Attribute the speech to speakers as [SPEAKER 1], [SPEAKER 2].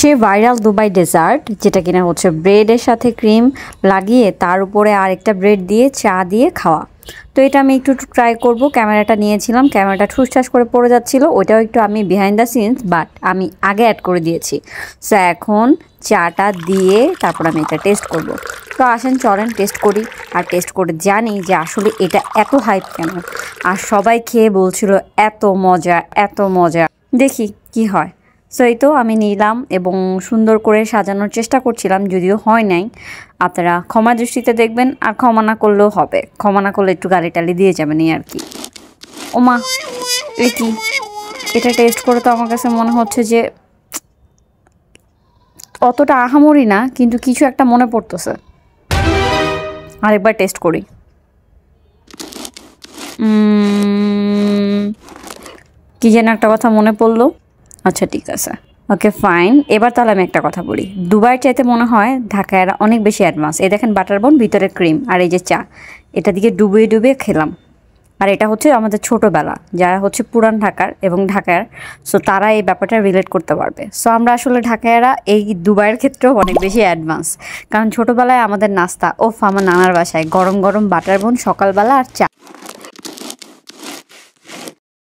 [SPEAKER 1] সে viral Dubai dessert, যেটা কিনা হচ্ছে ব্রেডের সাথে ক্রিম লাগিয়ে তার উপরে আরেকটা ব্রেড দিয়ে চা দিয়ে খাওয়া। তো এটা আমি একটু ট্রাই করব। ক্যামেরাটা নিয়েছিলাম, ক্যামেরাটা ঠুসঠাস করে পড়ে যাচ্ছিল, ওইটাও একটু আমি বিহাইন্ড দ্য সিনস বাট আমি আগে অ্যাড করে দিয়েছি। সো এখন চাটা দিয়ে তারপর আমি এটা টেস্ট করব। তো আসেন চলেন টেস্ট করি, আর টেস্ট করে জানি যে আসলে এটা এত হাইপ কেন। আর সবাই খেয়ে বলছিল এত মজা এত মজা, দেখি কি হয়। সো এই তো আমি নিলাম এবং সুন্দর করে সাজানোর চেষ্টা করছিলাম, যদিও হয় নাই। আপনারা ক্ষমা দৃষ্টিতে দেখবেন, আর ক্ষমা না করলেও হবে, ক্ষমা না করলে একটু গালি টালি দিয়ে যাবেন এই আর কি। ওমা এ কি, এটা টেস্ট করে তো আমার কাছে মনে হচ্ছে যে অতটা আহামরি না, কিন্তু কিছু একটা মনে পড়তেছে। আরেকবার টেস্ট করি। কি যেন একটা কথা মনে পড়লো। আচ্ছা ঠিক আছে, ওকে ফাইন। এবার তাহলে আমি একটা কথা বলি, দুবাইয়ের চাইতে মনে হয় ঢাকায়রা অনেক বেশি অ্যাডভান্স। এই দেখেন বাটার বোন, ভিতরে ক্রিম, আর এই যে চা, এটা দিকে ডুবিয়ে ডুবিয়ে খেলাম। আর এটা হচ্ছে আমাদের ছোটোবেলা, যারা হচ্ছে পুরান ঢাকার এবং ঢাকার, সো তারা এই ব্যাপারটা রিলেট করতে পারবে। সো আমরা আসলে ঢাকায়রা এই দুবাইয়ের ক্ষেত্রেও অনেক বেশি অ্যাডভান্স, কারণ ছোটোবেলায় আমাদের নাস্তা, ওফ আমার নানার বাসায় গরম গরম বাটার বোন সকালবেলা আর চা।